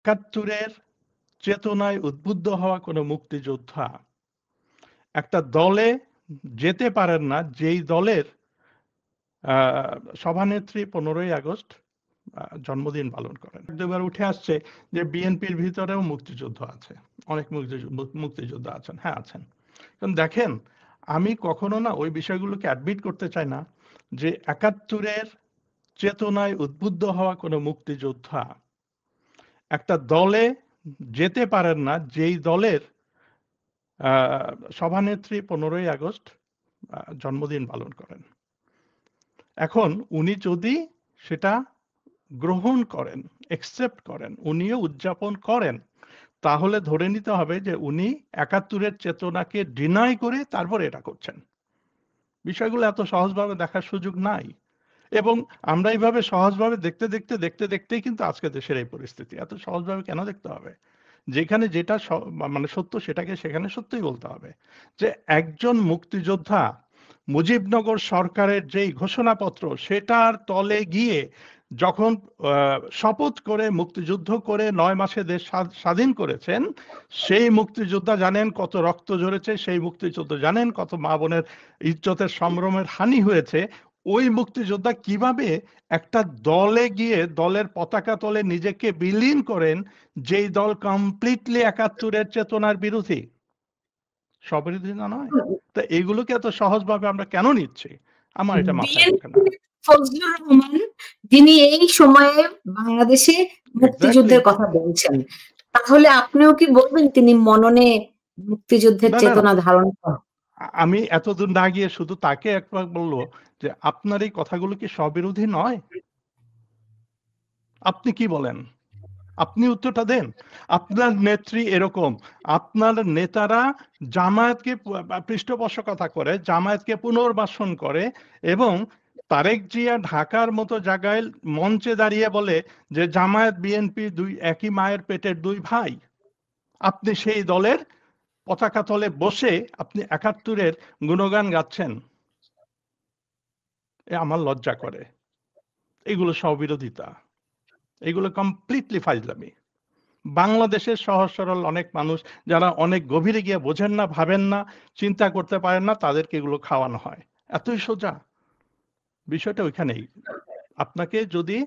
একাত্তরের চেতনায় উদ্বুদ্ধ হওয়া কোনো মুক্তিযোদ্ধা একটা দলে যেতে পারেন না যেই দলের সভানেত্রী 15ই আগস্ট জন্মদিন পালন করেন। দুবার উঠে আসছে যে বিএনপির ভিতরেও মুক্তিযুদ্ধ আছে, অনেক মুক্তিযোদ্ধা আছেন, হ্যাঁ আছেন। কারণ দেখেন, আমি কখনো না ওই বিষয়গুলোকে অ্যাডমিট করতে চাই না যে একাত্তরের চেতনায় উদ্বুদ্ধ হওয়া কোনো মুক্তিযোদ্ধা একটা দলে যেতে পারেন না যেই দলের সভানেত্রী 15ই আগস্ট জন্মদিন পালন করেন। এখন উনি যদি সেটা গ্রহণ করেন, একসেপ্ট করেন, উনিও উদযাপন করেন, তাহলে ধরে নিতে হবে যে উনি একাত্তরের চেতনাকে ডিনাই করে তারপর এটা করছেন। বিষয়গুলো এত সহজভাবে দেখার সুযোগ নাই। এবং আমরা এইভাবে সহজভাবে দেখতেই কিন্তু আজকে দেশের এই পরিস্থিতি। এত সহজভাবে কেন দেখতে হবে? যেখানে যেটা মানে সত্য সেটাকে সেখানে সত্যই বলতে হবে। যে একজন মুক্তিযোদ্ধা মুজিবনগর সরকারের যেই ঘোষণাপত্র সেটার তলে গিয়ে যখন শপথ করে মুক্তিযুদ্ধ করে 9 মাসে দেশ স্বাধীন করেছেন, সেই মুক্তিযোদ্ধা জানেন কত রক্ত ঝরেছে, সেই মুক্তিযোদ্ধা জানেন কত মা বোনের ইজ্জতের সম্ভ্রমের হানি হয়েছে। ওই মুক্তিযোদ্ধা কিভাবে একটা দলে গিয়ে দলের পতাকা তলে নিজেকে বিলীন করেন, যেই দল কমপ্লিটলি একাত্তরের চেতনার বিরোধী, স্ববিরোধী না নয়। তা এগুলোকে এত সহজভাবে আমরা কেন নিচ্ছি? আমার এটা মাথায় ঢোকে না। ফজলুর রহমান যিনি এই সময়ে বাংলাদেশে মুক্তিযুদ্ধের কথা বলছেন, তাহলে আপনিও কি বলবেন তিনি মননে মুক্তিযুদ্ধের চেতনা ধারণ করেন? আমি এতদূর না গিয়ে শুধু তাকে একবার বলবো যে আপনার এই কথাগুলো কি স্ববিরোধী নয়? আপনি কি বলেন? আপনি উত্তরটা দেন। আপনার নেত্রী এরকম, আপনার নেতারা জামায়াতকে পৃষ্ঠপোষকতা করে, জামায়াতকে পুনর্বাসন করে, এবং তারেক জিয়া ঢাকার মতো জায়গায় মঞ্চে দাঁড়িয়ে বলে যে জামায়াত বিএনপি দুই একই মায়ের পেটের দুই ভাই। আপনি সেই দলের পতাকা তলে বসে আপনি 71-এর গুণগান গাচ্ছেন। আমার লজ্জা করে। এগুলো স্ববিরোধিতা, এগুলো কমপ্লিটলি ফাইজলামি। বাংলাদেশের সহজ সরল অনেক মানুষ যারা অনেক গভীরে গিয়ে বোঝেন না, ভাবেন না, চিন্তা করতে পারেন না, তাদেরকে এগুলো খাওয়ানো হয়। এতই সোজা। বিষয়টা ওইখানেই। আপনাকে যদি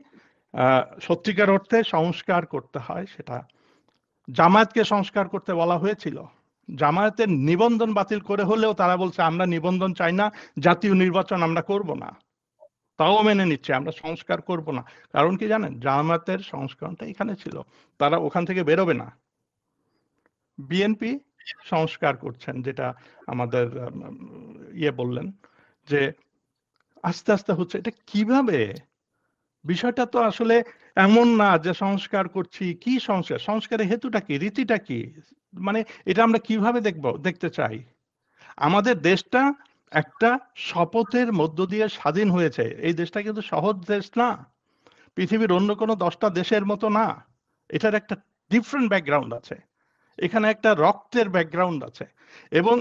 সত্যিকার অর্থে সংস্কার করতে হয়, সেটা জামায়াতকে সংস্কার করতে বলা হয়েছিল। জামায়াতের নিবন্ধন বাতিল করে হলেও তারা বলছে আমরা নিবন্ধন চাই না, জাতীয় নির্বাচন আমরা করব না। তাও মেনে নিচ্ছে আমরা সংস্কার করব না। কারণ কি জানেন? জামায়াতের সংস্করণটা এখানে ছিল, তারা ওখান থেকে বেরোবে না। বিএনপি সংস্কার করছেন, যেটা আমাদের বললেন যে আস্তে আস্তে হচ্ছে। এটা কিভাবে? বিষয়টা তো আসলে এমন না যে সংস্কার করছি। কি সংস্কার? সংস্কারের হেতুটা কি, রীতিটা কি? মানে এটা আমরা কিভাবে দেখতে চাই? আমাদের দেশটা একটা শপথের মধ্য দিয়ে স্বাধীন হয়েছে। এই দেশটা কিন্তু সহজ দেশ না, পৃথিবীর অন্য কোনো 10টা দেশের মতো না। এটার একটা ডিফারেন্ট ব্যাকগ্রাউন্ড আছে, এখানে একটা রক্তের ব্যাকগ্রাউন্ড আছে, এবং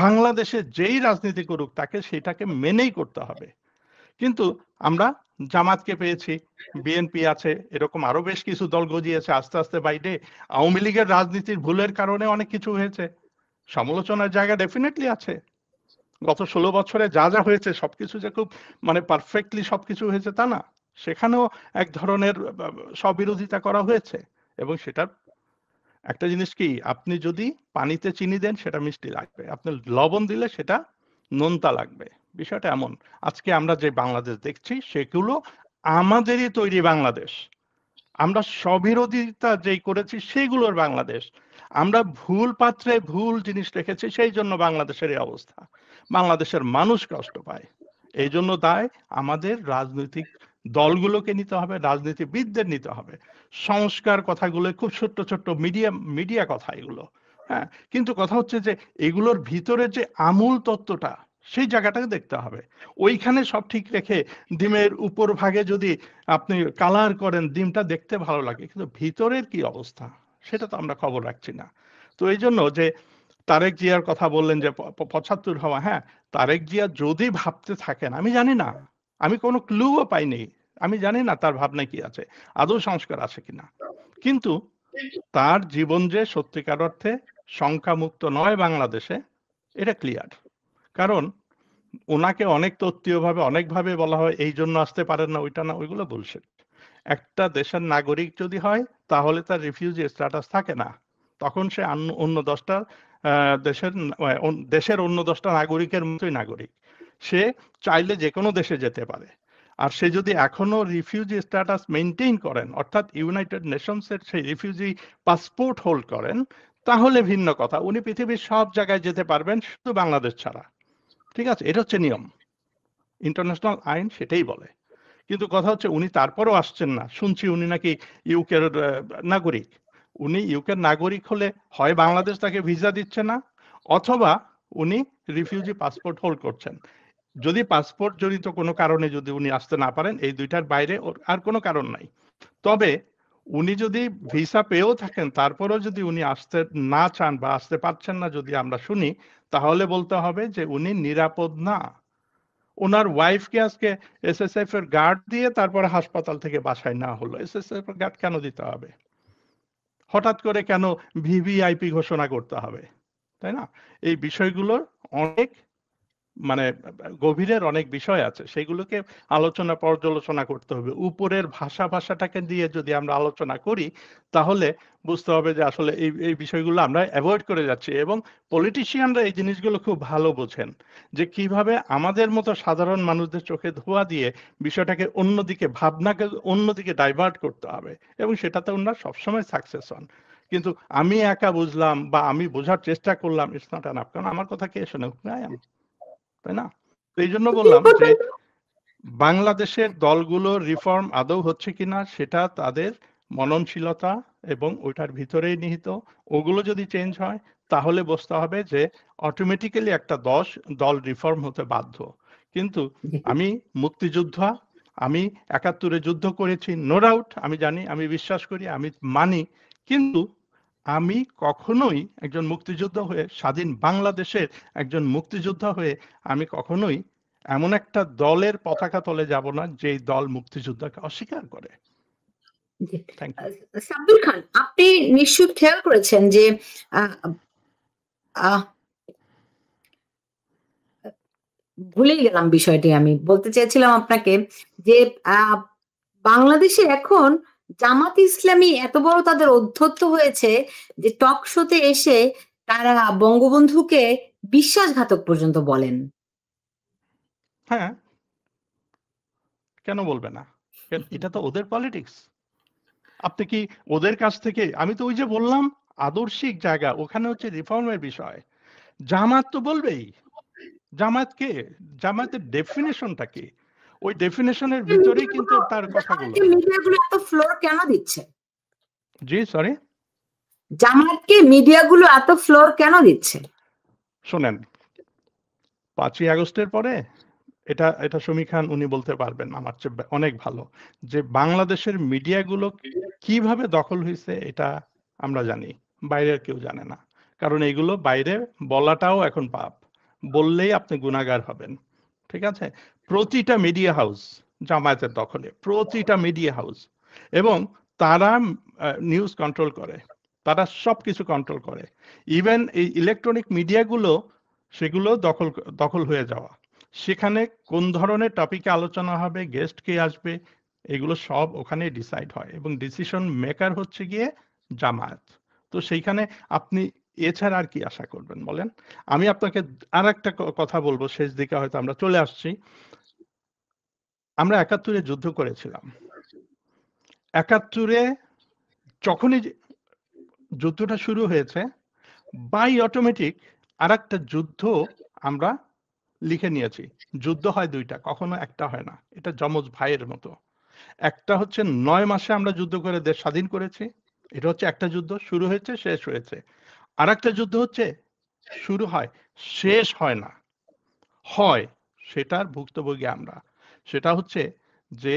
বাংলাদেশে যেই রাজনীতি করুক তাকে সেটাকে মেনেই করতে হবে। কিন্তু আমরা জামাতকে পেয়েছি, বিএনপি আছে, এরকম আরো বেশ কিছু দল গজিয়েছে আস্তে আস্তে বাইরে। আওয়ামী লীগের রাজনীতির ভুলের কারণে অনেক কিছু হয়েছে, সমালোচনার জায়গা ডেফিনেটলি আছে। গত 16 বছরে যা যা হয়েছে সবকিছু যে খুব মানে পারফেক্টলি সবকিছু হয়েছে তা না, সেখানেও এক ধরনের স্ববিরোধিতা করা হয়েছে। এবং সেটার একটা জিনিস কি, আপনি যদি পানিতে চিনি দেন সেটা মিষ্টি লাগবে, আপনি লবণ দিলে সেটা নোনতা লাগবে। বিষয়টা এমন। আজকে আমরা যে বাংলাদেশ দেখছি সেগুলো আমাদেরই তৈরি বাংলাদেশ। আমরা স্ববিরোধিতা যেই করেছি সেগুলোর বাংলাদেশ। আমরা ভুল পাত্রে ভুল জিনিস রেখেছি, সেই জন্য বাংলাদেশের এই অবস্থা। বাংলাদেশের মানুষ কষ্ট পায়। এই জন্য দায় আমাদের রাজনৈতিক দলগুলোকে নিতে হবে, রাজনীতিবিদদের নিতে হবে। সংস্কার কথাগুলো খুব ছোট্ট ছোট্ট মিডিয়া কথা এগুলো, হ্যাঁ। কিন্তু কথা হচ্ছে যে এগুলোর ভিতরে যে আমূল তত্ত্বটা, সেই জায়গাটাকে দেখতে হবে। ওইখানে সব ঠিক রেখে ডিমের উপর ভাগে যদি আপনি কালার করেন, ডিমটা দেখতে ভালো লাগে, কিন্তু ভিতরের কি অবস্থা সেটা তো আমরা খবর রাখছি না। তো এই জন্য যে তারেক জিয়ার কথা বললেন যে 75 হওয়া, হ্যাঁ, তারেক জিয়া যদি ভাবতে থাকেন, আমি জানি না, আমি কোনো ক্লুও পাইনি, আমি জানি না তার ভাবনায় কি আছে, আদৌ সংস্কার আছে কিনা। কিন্তু তার জীবন যে সত্যিকার অর্থে সংখ্যামুক্ত নয় বাংলাদেশে, এটা ক্লিয়ার। কারণ ওনাকে অনেক তত্ত্বীয়ভাবে অনেকভাবে বলা হয় এই জন্য আসতে পারেন না, ওইটা না, ওইগুলো বুলশিট। একটা দেশের নাগরিক যদি হয় তাহলে তার রিফিউজি স্ট্যাটাস থাকে না, তখন সে অন্য 10টা দেশের অন্য 10টা নাগরিকের মতোই নাগরিক। সে চাইলে যে কোনো দেশে যেতে পারে। আর সে যদি এখনো রিফিউজি স্ট্যাটাস মেনটেইন করেন, অর্থাৎ ইউনাইটেড নেশনসের সেই রিফিউজি পাসপোর্ট হোল্ড করেন, তাহলে ভিন্ন কথা। উনি পৃথিবীর সব জায়গায় যেতে পারবেন, শুধু বাংলাদেশ ছাড়া। ঠিক আছে, এটা হচ্ছে নিয়ম, ইন্টারন্যাশনাল আইন সেটাই বলে। কিন্তু কথা হচ্ছে উনি তারপরও আসছেন না। শুনছি উনি নাকি ইউকের নাগরিক। উনি ইউকের নাগরিক হলে হয় বাংলাদেশ তাকে ভিসা দিচ্ছে না, অথবা উনি রিফিউজি পাসপোর্ট হোল্ড করছেন। যদি পাসপোর্ট জনিত কোনো কারণে যদি উনি আসতে না পারেন, এই দুইটার বাইরে ওর আর কোনো কারণ নাই। তবে উনি যদি ভিসা পেয়েও থাকেন, তারপরেও যদি উনি আসতে না চান বা আসতে পারছেন না যদি আমরা শুনি, তাহলে বলতে হবে যে উনি নিরাপদ না। ওনার ওয়াইফকে আজকে এসএসএফ এর গার্ড দিয়ে তারপরে হাসপাতাল থেকে বাসায় নেওয়া হলো। এসএসএফ এর গার্ড কেন দিতে হবে? হঠাৎ করে কেন ভিভিআইপি ঘোষণা করতে হবে? তাই না? এই বিষয়গুলোর অনেক মানে গভীরের অনেক বিষয় আছে, সেগুলোকে আলোচনা পর্যালোচনা করতে হবে। উপরের ভাষাটাকে দিয়ে যদি আমরা আলোচনা করি, তাহলে বুঝতে হবে যে আসলে এই বিষয়গুলো আমরা অ্যাভয়েড করে যাচ্ছি। এবং পলিটিশিয়ানরা এই জিনিসগুলো খুব ভালো বোঝেন যে কিভাবে আমাদের মতো সাধারণ মানুষদের চোখে ধোঁয়া দিয়ে বিষয়টাকে অন্যদিকে, ভাবনাকে অন্যদিকে ডাইভার্ট করতে হবে, এবং সেটাতে ওনারা সবসময় সাকসেস হন। কিন্তু আমি একা বুঝলাম বা আমি বোঝার চেষ্টা করলাম, ইটস নট এনাফ। কারণ আমার কথা কে শোনে? তাই না? তো এই জন্য বললাম যে বাংলাদেশের দলগুলোর রিফর্ম আদৌ হচ্ছে কিনা সেটা তাদের মননশীলতা এবং ওইটার ভিতরেই নিহিত। ওগুলো যদি চেঞ্জ হয় তাহলে বুঝতে হবে যে অটোমেটিক্যালি একটা দল রিফর্ম হতে বাধ্য। কিন্তু আমি মুক্তিযোদ্ধা, আমি ৭১-এ যুদ্ধ করেছি, নো ডাউট, আমি জানি, আমি বিশ্বাস করি, আমি মানি। কিন্তু আমি কখনোই একজন মুক্তিযোদ্ধা হয়ে, স্বাধীন বাংলাদেশের একজন মুক্তিযোদ্ধা হয়ে আমি কখনোই এমন একটা দলের পতাকা তলে যাব না যেই দল মুক্তিযোদ্ধাকে অস্বীকার করে। Thank you. সাব্বির খান, আপনি নিশ্চয়ই খেয়াল করেছেন যে আহ, আহ, ভুলেই গেলাম বিষয়টি। আমি বলতে চেয়েছিলাম আপনাকে যে আহ, বাংলাদেশে এখন জামাত ইসলামী এত বড় তাদের ঔদ্ধত্য হয়েছে যে টক শোতে এসে তারা বঙ্গবন্ধুকে বিশ্বাসঘাতক পর্যন্ত বলেন। হ্যাঁ, কেন বলবে না? এটা তো ওদের পলিটিক্স। আপনি কি ওদের কাছ থেকে, আমি তো ওই যে বললাম আদর্শিক জায়গা, ওখানে হচ্ছে রিফর্মের বিষয়। জামাত তো বলবেই। জামাত কে? জামাতের ডেফিনেশনটা কি? ওই ডেফিনেশনের ভিতরেই কিন্তু তার কথাগুলো। জামায়াতকে মিডিয়াগুলো এত ফ্লোর কেন দিচ্ছে? জি, সরি, জামায়াতকে মিডিয়াগুলো এত ফ্লোর কেন দিচ্ছে? শোনেন, 5ই আগস্টের পরে এটা এটা সমী খান উনি বলতে পারবেন আমার চেয়ে অনেক ভালো, যে বাংলাদেশের মিডিয়াগুলো কিভাবে দখল হয়েছে এটা আমরা জানি, বাইরের কেউ জানে না। কারণ এগুলো বাইরে বলাটাও এখন পাপ, বললেই আপনি গুনাহগার হবেন। ঠিক আছে? প্রতিটা মিডিয়া হাউস জামায়াতের দখলে, প্রতিটা মিডিয়া হাউস। এবং তারা নিউজ কন্ট্রোল করে, তারা সবকিছু কন্ট্রোল করে। ইভেন এই ইলেকট্রনিক মিডিয়াগুলো, সেগুলো দখল হয়ে যাওয়া। সেখানে কোন ধরনের টপিকে আলোচনা হবে, গেস্ট কে আসবে, এগুলো সব ওখানে ডিসাইড হয়, এবং ডিসিশন মেকার হচ্ছে গিয়ে জামায়াত। তো সেইখানে আপনি এছাড়া আর কি আশা করবেন বলেন? আমি আপনাকে আর একটা কথা বলবো, শেষ দিকে হয়তো আমরা চলে আসছি। আমরা ৭১-এ যুদ্ধ করেছিলাম। ৭১-এ যখনই যুদ্ধটা শুরু হয়েছে, বাই অটোমেটিক আরেকটা যুদ্ধ আমরা লিখে নিয়েছি। যুদ্ধ হয় ২টা, কখনো একটা হয় না। এটা যমজ ভাইয়ের মতো। একটা হচ্ছে ৯ মাসে আমরা যুদ্ধ করে দেশ স্বাধীন করেছি। এটা হচ্ছে একটা যুদ্ধ, শুরু হয়েছে, শেষ হয়েছে। আরেকটা যুদ্ধ হচ্ছে শুরু হয়, শেষ হয় না। হয়, সেটার ভুক্তভোগী আমরা। সেটা হচ্ছে যে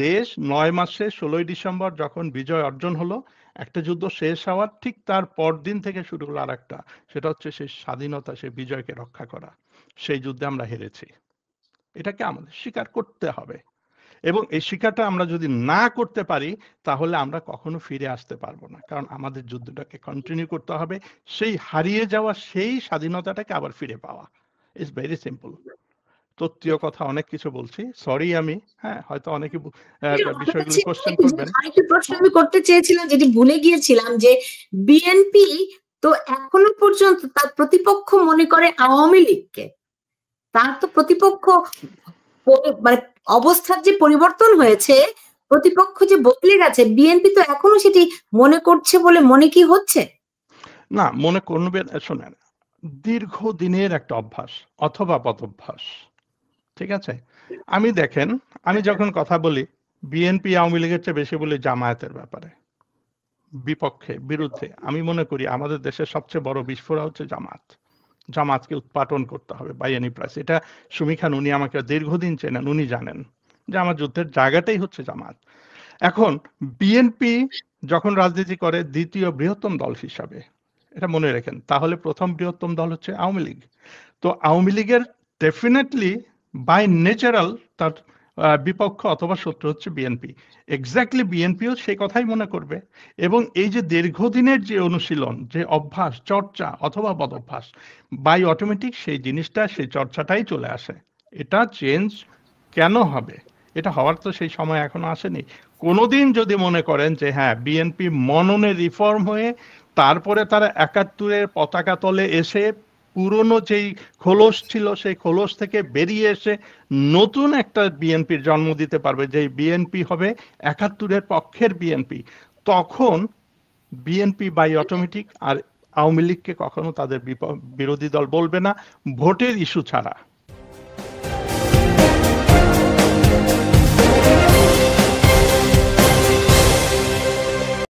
দেশ ৯ মাসে ১৬ই ডিসেম্বর যখন বিজয় অর্জন হলো, একটা যুদ্ধ শেষ হওয়ার ঠিক তার পরদিন থেকে শুরু হলো আরেকটা। সেটা হচ্ছে সেই স্বাধীনতা, সেই বিজয়কে রক্ষা করা। সেই যুদ্ধে আমরা হেরেছি। এটাকে আমাদের স্বীকার করতে হবে। এবং এই শিক্ষাটা আমরা যদি না করতে পারি তাহলে আমরা কখনো ফিরে আসতে পারবো না, কারণ আমাদের যুদ্ধটাকে কন্টিনিউ করতে হবে, সেই হারিয়ে যাওয়া সেই স্বাধীনতাটাকে আবার ফিরে পাওয়া। It's very simple. তত্ত্বীয় কথা অনেক কিছু বলছি, সরি আমি, হ্যাঁ হয়তো অনেকে আপনার বিষয়গুলো কাছে কোশ্চেন করবেন। আরেকটা প্রশ্ন আমি করতে চেয়েছিলাম, যেটি ভুলে গিয়েছিলাম, যে বিএনপি তো এখনো পর্যন্ত তার প্রতিপক্ষ মনে করে আওয়ামী লীগকে। তার তো প্রতিপক্ষ মানে অবস্থার যে পরিবর্তন হয়েছে, প্রতিপক্ষ যে বদলে গেছে, বিএনপি তো এখনো সেটি মনে করছে বলে মনে কি হচ্ছে? না, মনে করবেন, শোনেন, দীর্ঘদিনের একটা অভ্যাস অথবা বদভ্যাস, ঠিক আছে? আমি দেখেন, আমি যখন কথা বলি বিএনপি আওয়ামী লীগের চেয়ে বেশি বলি জামায়াতের ব্যাপারে, বিপক্ষে, বিরুদ্ধে। আমি মনে করি আমাদের দেশের সবচেয়ে বড় বিস্ফোরা হচ্ছে জামাত। জামাতকে উৎপাটন করতে হবে বাই এনি প্রাইস। এটা সুমি খান, উনি আমাকে দীর্ঘদিন চেনেন, উনি জানেন যে আমার যুদ্ধের জায়গাটাই হচ্ছে জামাত। এখন বিএনপি যখন রাজনীতি করে দ্বিতীয় বৃহত্তম দল হিসাবে, এটা মনে রাখেন, তাহলে প্রথম বৃহত্তম দল হচ্ছে আওয়ামী লীগ। তো আওয়ামী লীগের ডেফিনেটলি বাই ন্যাচারাল তার বিপক্ষ অথবা শত্রু হচ্ছে বিএনপি। এক্স্যাক্টলি বিএনপিও সেই কথাই মনে করবে। এবং এই যে দীর্ঘদিনের যে অনুশীলন, যে অভ্যাস, চর্চা অথবা বদভ্যাস, বাই অটোমেটিক সেই জিনিসটা, সেই চর্চাটাই চলে আসে। এটা চেঞ্জ কেন হবে? এটা হওয়ার তো সেই সময় এখনো আসেনি। কোনোদিন যদি মনে করেন যে হ্যাঁ বিএনপি মননে রিফর্ম হয়ে তারপরে তারা ৭১-এর পতাকা তলে এসে পুরনো যেই খোলস ছিল সেই খোলস থেকে বেরিয়ে এসে নতুন একটা বিএনপির জন্ম দিতে পারবে, যেই বিএনপি হবে ৭১-এর পক্ষের বিএনপি, তখন বিএনপি বাই অটোমেটিক আর আওয়ামী লীগকে কখনো তাদের বিরোধী দল বলবে না, ভোটের ইস্যু ছাড়া।